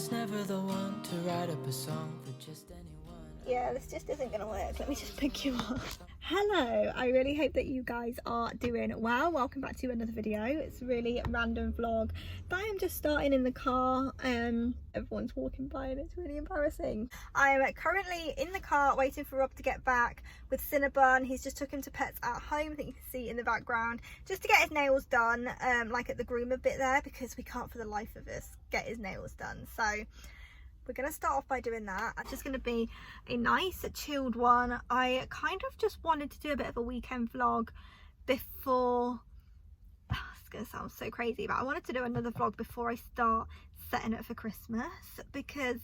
was never the one to write up a song for just anyone. Yeah, this just isn't gonna work. Let me just pick you up. Hello, I really hope that you guys are doing well. Welcome back to another video. It's a really random vlog that I am just starting in the car. Everyone's walking by and it's really embarrassing. I'm currently in the car waiting for Rob to get back with Cinnabon. He's just took him to Pets at Home. I think you can see in the background, just to get his nails done, like at the groomer bit there, because we can't for the life of us get his nails done. So we're going to start off by doing that. It's just going to be a nice chilled one. I kind of just wanted to do a bit of a weekend vlog before, it's going to sound so crazy, but I wanted to do another vlog before I start setting up for Christmas, because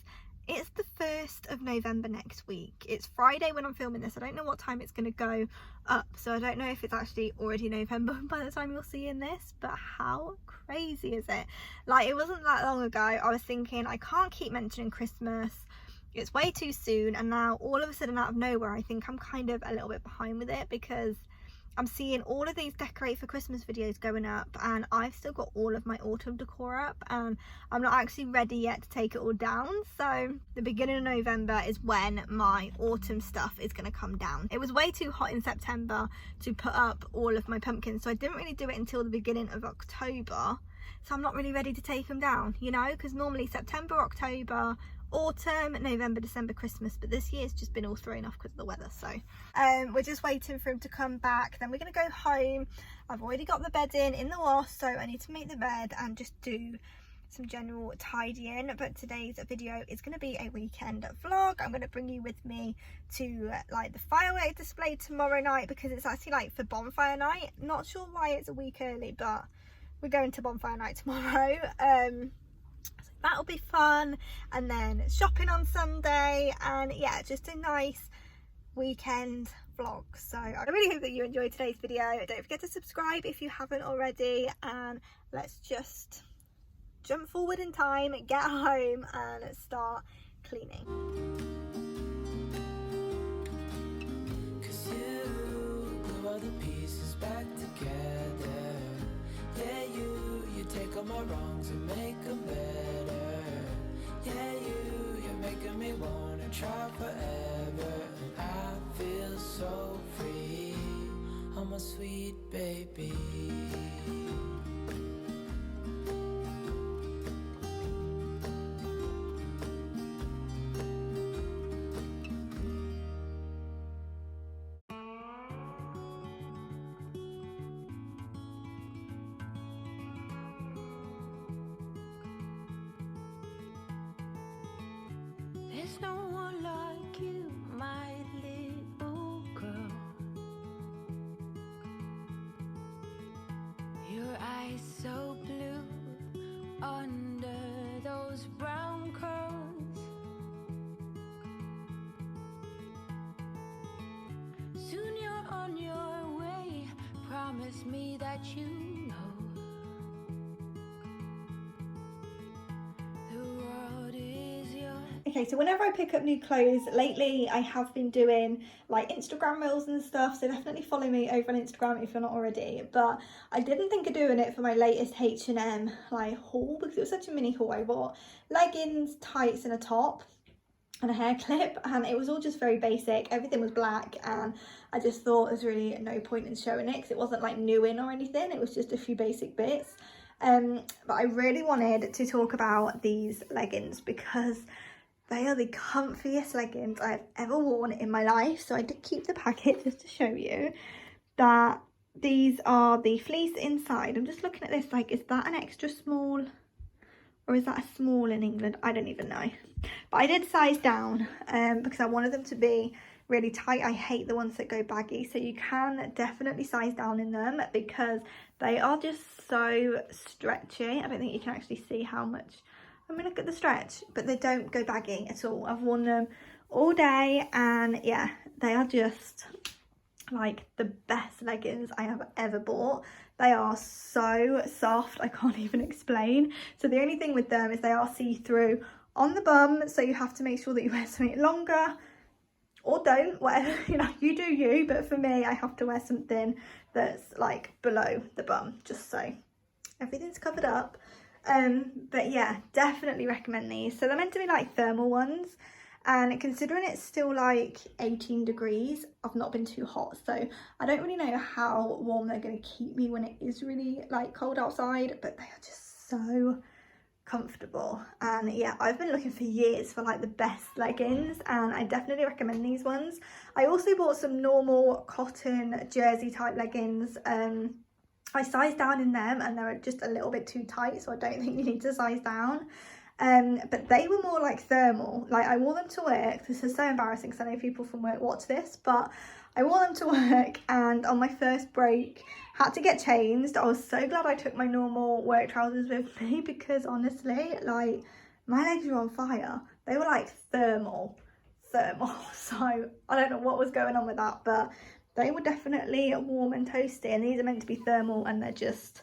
it's the 1st of November next week. It's Friday when I'm filming this. I don't know what time it's going to go up, so I don't know if it's actually already November by the time you're seeing this, but how crazy is it? Like, it wasn't that long ago I was thinking I can't keep mentioning Christmas, it's way too soon, and now all of a sudden out of nowhere I think I'm kind of a little bit behind with it, because I'm seeing all of these decorate for Christmas videos going up and I've still got all of my autumn decor up and I'm not actually ready yet to take it all down. So the beginning of November is when my autumn stuff is going to come down. It was way too hot in September to put up all of my pumpkins, so I didn't really do it until the beginning of October. So I'm not really ready to take them down, you know, because normally September, October, autumn, November, December, Christmas, but this year it's just been all thrown off because of the weather. So we're just waiting for him to come back, then we're going to go home. I've already got the bed in the wash, so I need to make the bed and just do some general tidying. But today's video is going to be a weekend vlog. I'm going to bring you with me to like the firework display tomorrow night, because it's actually like for Bonfire night. Not sure why it's a week early, but we're going to Bonfire night tomorrow. That'll be fun, and then shopping on Sunday, and yeah, just a nice weekend vlog. So I really hope that you enjoyed today's video. Don't forget to subscribe if you haven't already, and let's just jump forward in time, get home and start cleaning. 'Cause you glue all the pieces back together. Yeah, you take all my wrongs and make them better. Yeah, you're making me wanna try forever. And I feel so free, oh my sweet baby. There's no one like you, my little girl. Your eyes so blue under those brown curls. Soon you're on your way, promise me that you know the world is yours. Okay, so whenever I pick up new clothes lately, I have been doing like Instagram reels and stuff, so definitely follow me over on Instagram if you're not already. But I didn't think of doing it for my latest H&M like haul, because it was such a mini haul. I bought leggings, tights and a top and a hair clip, and it was all just very basic. Everything was black, and I just thought there's really no point in showing it because it wasn't like new in or anything. It was just a few basic bits. But I really wanted to talk about these leggings because they are the comfiest leggings I've ever worn in my life. So I did keep the packet just to show you that these are the fleece inside. I'm just looking at this, like, is that an extra small or is that a small in England? I don't even know. But I did size down because I wanted them to be really tight. I hate the ones that go baggy, so you can definitely size down in them because they are just so stretchy. I don't think you can actually see how much. I mean, look at the stretch, but they don't go baggy at all. I've worn them all day, and yeah, they are just like the best leggings I have ever bought. They are so soft, I can't even explain. So the only thing with them is they are see-through on the bum, so you have to make sure that you wear something longer, or don't, whatever, you know, you do you. But for me, I have to wear something that's like below the bum, just so everything's covered up. But yeah, definitely recommend these. So they're meant to be like thermal ones, and considering it's still like 18 degrees, I've not been too hot, so I don't really know how warm they're going to keep me when it is really like cold outside, but they are just so comfortable. And yeah, I've been looking for years for like the best leggings, and I definitely recommend these ones. I also bought some normal cotton jersey type leggings. I sized down in them and they're just a little bit too tight, so I don't think you need to size down. But they were more like thermal. Like, I wore them to work. This is so embarrassing because I know people from work watch this, but I wore them to work, and on my first break had to get changed. I was so glad I took my normal work trousers with me, because honestly, like, my legs were on fire. They were like thermal. So I don't know what was going on with that, but they were definitely warm and toasty, and these are meant to be thermal, and they're just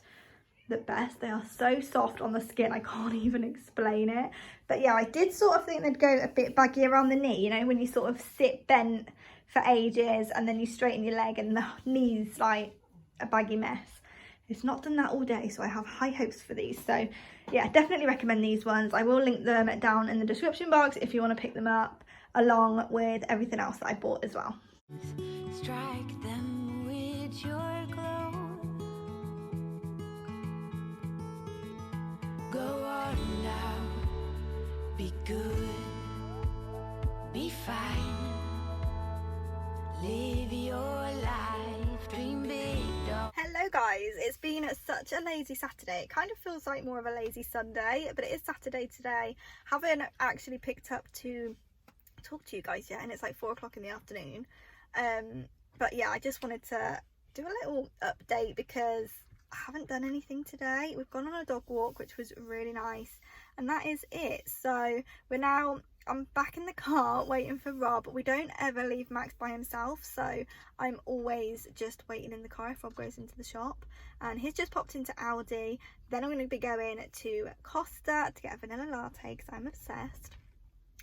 the best. They are so soft on the skin, I can't even explain it. But yeah, I did sort of think they'd go a bit baggy around the knee, you know, when you sort of sit bent for ages and then you straighten your leg and the knee's like a baggy mess. It's not done that all day, so I have high hopes for these. So yeah, definitely recommend these ones. I will link them down in the description box if you want to pick them up, along with everything else that I bought as well. Strike them with your glow. Go on now, be good, be fine, live your life, dream big, dog. Hello guys, it's been such a lazy Saturday. It kind of feels like more of a lazy Sunday, but it is Saturday today. Haven't actually picked up to talk to you guys yet, and it's like 4 o'clock in the afternoon. But yeah, I just wanted to do a little update because I haven't done anything today. We've gone on a dog walk, which was really nice, and that is it. So I'm back in the car waiting for Rob. We don't ever leave Max by himself, so I'm always just waiting in the car if Rob goes into the shop. And he's just popped into Aldi. Then I'm going to be going to Costa to get a vanilla latte because I'm obsessed.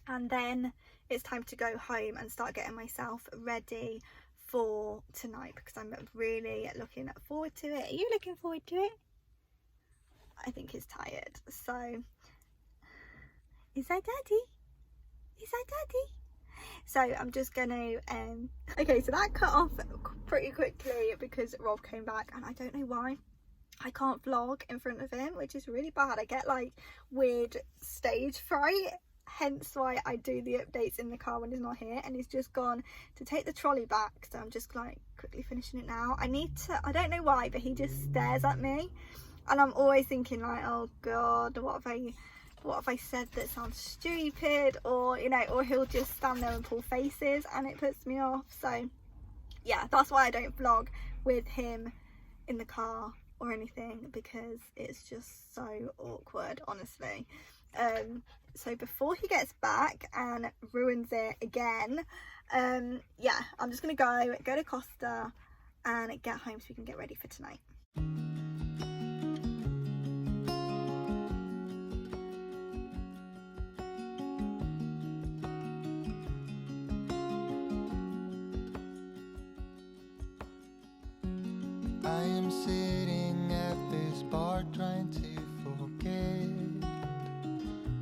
And then it's time to go home and start getting myself ready for tonight, because I'm really looking forward to it. Are you looking forward to it? I think he's tired. So, is that daddy? Is that daddy? So I'm just gonna okay, so that cut off pretty quickly because Rob came back, and I don't know why I can't vlog in front of him, which is really bad. I get like weird stage fright, hence why I do the updates in the car when he's not here. And he's just gone to take the trolley back, so I'm just like quickly finishing it now. I don't know why, but he just stares at me, and I'm always thinking like, oh god, what have I said that sounds stupid, or you know, or he'll just stand there and pull faces, and it puts me off. So yeah, that's why I don't vlog with him in the car or anything, because it's just so awkward, honestly. So before he gets back and ruins it again, yeah, I'm just gonna go to Costa and get home so we can get ready for tonight. I am sitting at this bar trying to forget.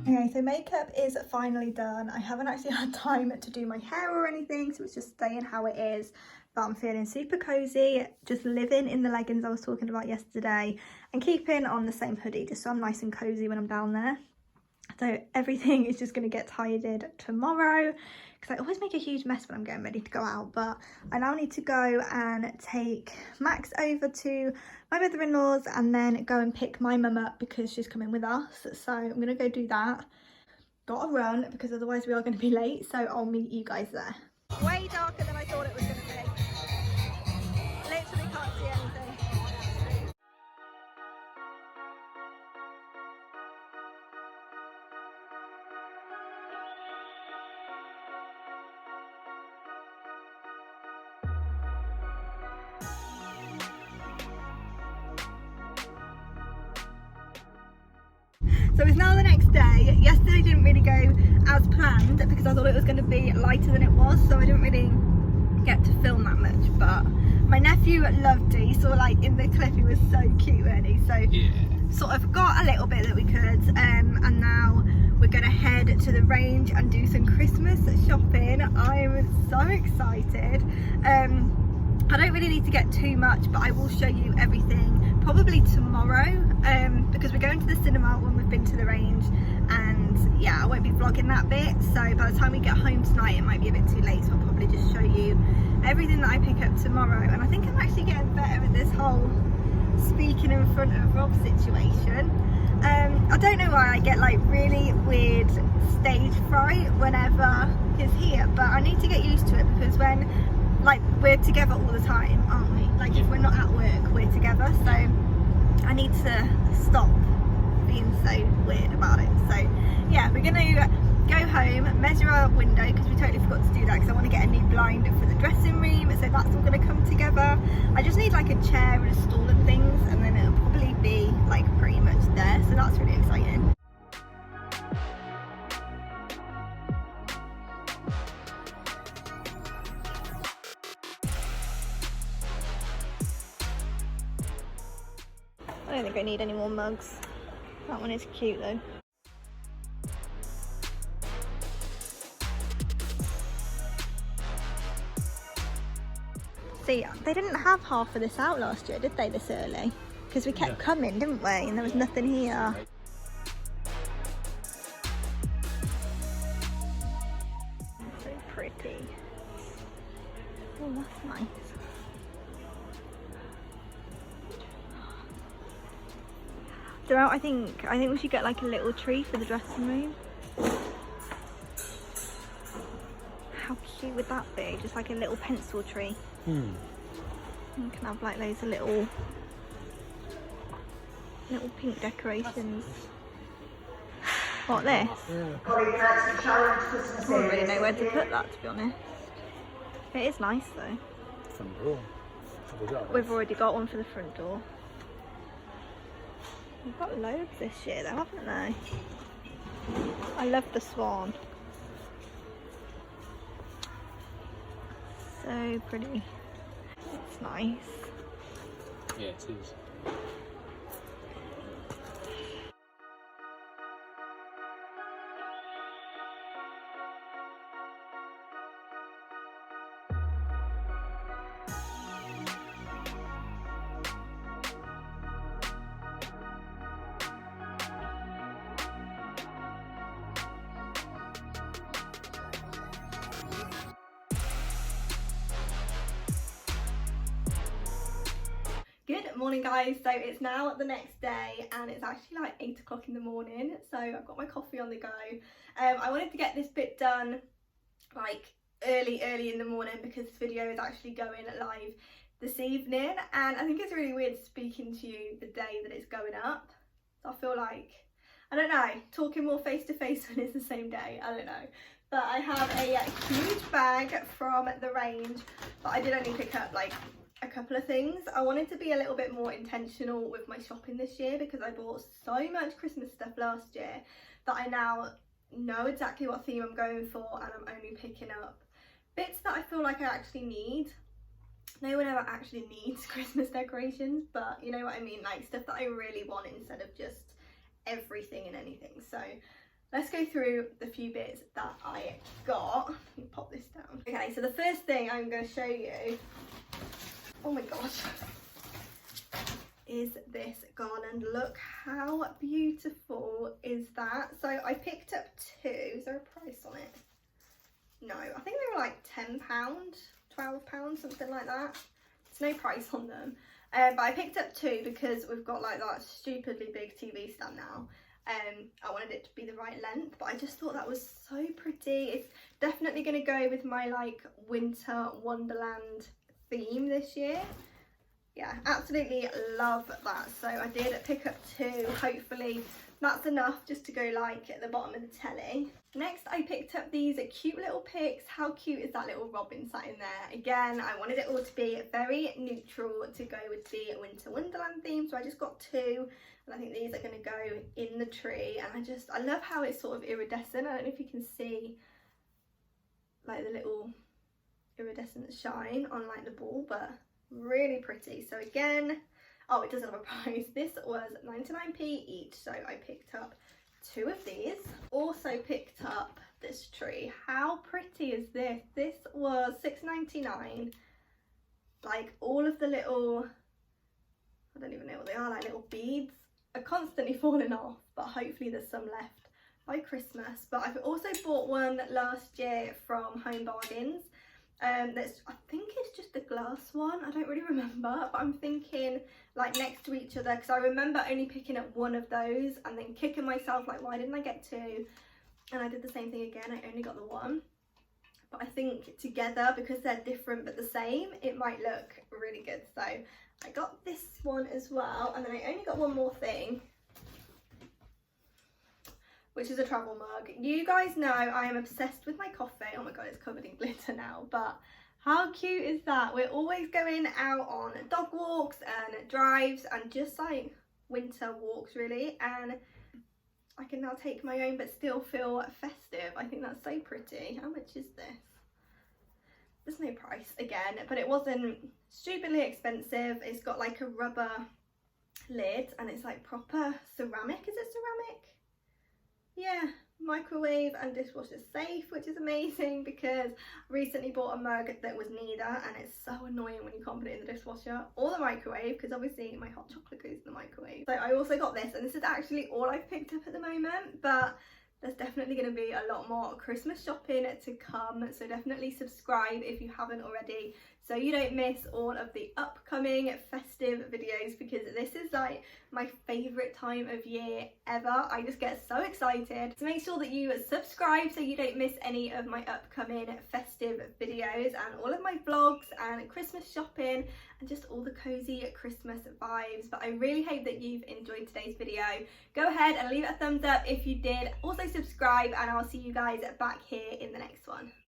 Okay, so makeup is finally done. I haven't actually had time to do my hair or anything, so it's just staying how it is. But I'm feeling super cozy, just living in the leggings I was talking about yesterday, and keeping on the same hoodie just so I'm nice and cozy when I'm down there. So everything is just going to get tidied tomorrow, because I always make a huge mess when I'm getting ready to go out. But I now need to go and take Max over to my mother-in-law's and then go and pick my mum up because she's coming with us. So I'm going to go do that. Gotta run because otherwise we are going to be late, so I'll meet you guys there. Way darker than I thought it was going to be. Literally can't see anything. So it's now the next day. Yesterday didn't really go as planned because I thought it was going to be lighter than it was, so I didn't really get to film that much. But my nephew loved it. He saw like in the clip he was so cute, wasn't he? So yeah. sort of got a little bit that we could, and now we're gonna head to the range and do some Christmas shopping. I am so excited. I don't really need to get too much, but I will show you everything probably tomorrow, because we're going to the cinema when we've been to the range, and yeah, I won't be vlogging that bit, so by the time we get home tonight it might be a bit too late, so I'll probably just show you everything that I pick up tomorrow. And I think I'm actually getting better at this whole speaking in front of Rob situation. I don't know why I get like really weird stage fright whenever he's here, but I need to get used to it, because when like we're together all the time, aren't we? Like if we're not at work, we're together, so I need to stop being so weird about it. So yeah, we're gonna go home, measure our window, because we totally forgot to do that, because I want to get a new blind for the dressing room, so that's all going to come together. I just need like a chair and a stool and things, and then it'll probably be like pretty much there, so that's really exciting. I don't think I need any more mugs. That one is cute though. See, they didn't have half of this out last year, did they, this early? Because we kept coming, didn't we? And there was nothing here. So pretty. Oh, that's nice. So I think we should get like a little tree for the dressing room. How cute would that be? Just like a little pencil tree. You can have like loads of little pink decorations. What, this? I don't really know where to put that, to be honest. It is nice though. Front door. We've already got one for the front door. We've got loads this year though, haven't they? I love the swan. So pretty. It's nice. Yeah, it is. Good morning guys, so it's now the next day and it's actually like 8 o'clock in the morning, so I've got my coffee on the go. I wanted to get this bit done like early in the morning, because this video is actually going live this evening, and I think it's really weird speaking to you the day that it's going up. So I feel like, I don't know, talking more face to face when it's the same day, I don't know. But I have a huge bag from the range, but I did only pick up like a couple of things. I wanted to be a little bit more intentional with my shopping this year, because I bought so much Christmas stuff last year that I now know exactly what theme I'm going for, and I'm only picking up bits that I feel like I actually need. No one ever actually needs Christmas decorations, but you know what I mean, like stuff that I really want instead of just everything and anything. So let's go through the few bits that I got. Let me pop this down. Okay, so the first thing I'm going to show you, oh my gosh, is this garland. Look how beautiful is that. So I picked up two. Is there a price on it? No, I think they were like £10, £12, something like that. There's no price on them. But I picked up two because we've got like that stupidly big TV stand now. I wanted it to be the right length, but I just thought that was so pretty. It's definitely going to go with my like winter wonderland theme this year. Yeah, absolutely love that. So I did pick up two. Hopefully that's enough just to go like at the bottom of the telly. Next I picked up these cute little picks. How cute is that little robin sat in there? Again, I wanted it all to be very neutral to go with the winter wonderland theme, so I just got two, and I think these are going to go in the tree. And I love how it's sort of iridescent. I don't know if you can see like the little iridescent shine on like the ball, but really pretty. So again, Oh, it doesn't have a price. This was 99p each, so I picked up 2 of these. Also picked up this tree. How pretty is this? This was $6.99. Like all of the little, I don't even know what they are, like little beads are constantly falling off, but hopefully there's some left by Christmas. But I've also bought one last year from Home Bargains. That's, I think it's just a glass one, I don't really remember, but I'm thinking like next to each other, because I remember only picking up one of those and then kicking myself like, why didn't I get 2? And I did the same thing again, I only got the 1. But I think together, because they're different but the same, it might look really good. So I got this one as well, and then I only got one more thing, which is a travel mug. You guys know I am obsessed with my coffee. Oh my god, it's covered in glitter now, but how cute is that? We're always going out on dog walks and drives and just like winter walks really, and I can now take my own but still feel festive. I think that's so pretty. How much is this? There's no price again, but it wasn't stupidly expensive. It's got like a rubber lid and it's like proper ceramic. Is it ceramic? Yeah, microwave and dishwasher safe, which is amazing because I recently bought a mug that was neither, and it's so annoying when you can't put it in the dishwasher or the microwave, because obviously my hot chocolate goes in the microwave. So I also got this, and this is actually all I've picked up at the moment, but there's definitely going to be a lot more Christmas shopping to come, so definitely subscribe if you haven't already, so you don't miss all of the upcoming festive videos, because this is like my favourite time of year ever. I just get so excited. So make sure that you subscribe so you don't miss any of my upcoming festive videos and all of my vlogs and Christmas shopping and just all the cozy Christmas vibes. But I really hope that you've enjoyed today's video. Go ahead and leave it a thumbs up if you did. Also subscribe, and I'll see you guys back here in the next one.